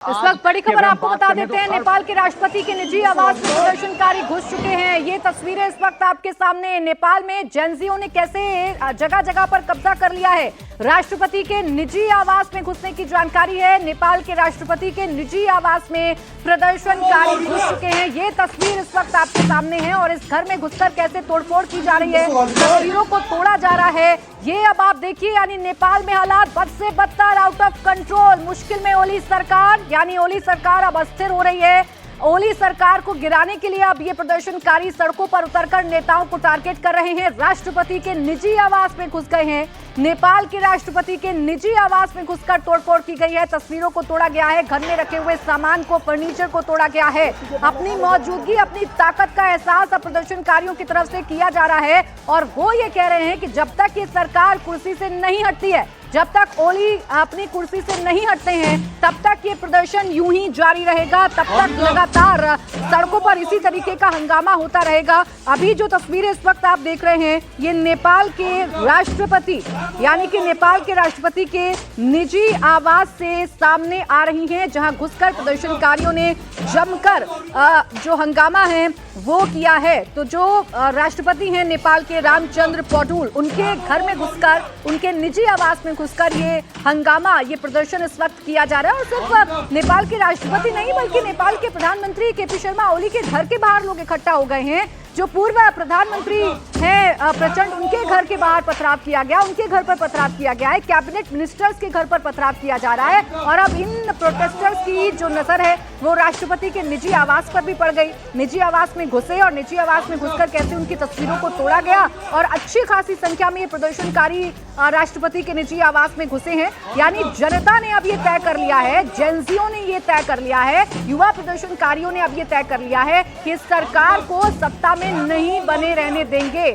इस वक्त बड़ी खबर आपको बता देते हैं, नेपाल के राष्ट्रपति के निजी आवास में प्रदर्शनकारी घुस चुके हैं। ये तस्वीरें इस वक्त आपके सामने। नेपाल में जेनजियों ने कैसे जगह जगह पर कब्जा कर लिया है। राष्ट्रपति के निजी आवास में घुसने की जानकारी है। नेपाल के राष्ट्रपति के निजी आवास में प्रदर्शनकारी घुस चुके हैं। ये तस्वीर इस वक्त आपके सामने है और इस घर में घुसकर कैसे तोड़फोड़ की जा रही है, तस्वीरों को तोड़ा जा रहा है, ये अब आप देखिए। यानी नेपाल में हालात बद से बदतर, आउट ऑफ कंट्रोल। मुश्किल में ओली सरकार, यानी ओली सरकार अब अस्थिर हो रही है। ओली सरकार को गिराने के लिए अब ये प्रदर्शनकारी सड़कों पर उतरकर नेताओं को टारगेट कर रहे हैं। राष्ट्रपति के निजी आवास में घुस गए हैं। नेपाल के राष्ट्रपति के निजी आवास में घुसकर तोड़फोड़ की गई है। तस्वीरों को तोड़ा गया है, घर में रखे हुए सामान को, फर्नीचर को तोड़ा गया है। अपनी मौजूदगी, अपनी ताकत का एहसास अब प्रदर्शनकारियों की तरफ से किया जा रहा है और वो ये कह रहे हैं कि जब तक ये सरकार कुर्सी से नहीं हटती है, जब तक ओली अपनी कुर्सी से नहीं हटते हैं, तब तक ये प्रदर्शन यूं ही जारी रहेगा। तब तक लगातार सड़कों पर इसी तरीके का हंगामा होता रहेगा। अभी जो तस्वीरें इस वक्त आप देख रहे हैं, ये नेपाल के राष्ट्रपति, यानी कि नेपाल के राष्ट्रपति के निजी आवास से सामने आ रही हैं, जहां घुसकर प्रदर्शनकारियों ने जमकर जो हंगामा है वो किया है। तो जो राष्ट्रपति हैं नेपाल के रामचंद्र पौडेल, उनके घर में घुसकर, उनके निजी आवास में घुसकर ये हंगामा, ये प्रदर्शन इस वक्त किया जा रहा है। और सिर्फ नेपाल के राष्ट्रपति नहीं, बल्कि नेपाल के प्रधानमंत्री केपी शर्मा ओली के घर के बाहर लोग इकट्ठा हो गए हैं। जो पूर्व प्रधानमंत्री हैं प्रचंड, उनके घर के बाहर पथराव किया गया, उनके घर पर पथराव किया गया है। कैबिनेट मिनिस्टर्स के घर पर पथराव किया जा रहा है और अब इन प्रोटेस्टर्स की जो नजर है वो राष्ट्रपति के निजी आवास पर भी पड़ गई। निजी आवास में घुसे और निजी आवास में घुसकर कैसे उनकी तस्वीरों को तोड़ा गया और अच्छी खासी संख्या में ये प्रदर्शनकारी राष्ट्रपति के निजी आवास में घुसे हैं। यानी जनता ने अब ये तय कर लिया है, जेनजियों ने ये तय कर लिया है, युवा प्रदर्शनकारियों ने अब ये तय कर लिया है कि सरकार को सत्ता में नहीं बने रहने देंगे।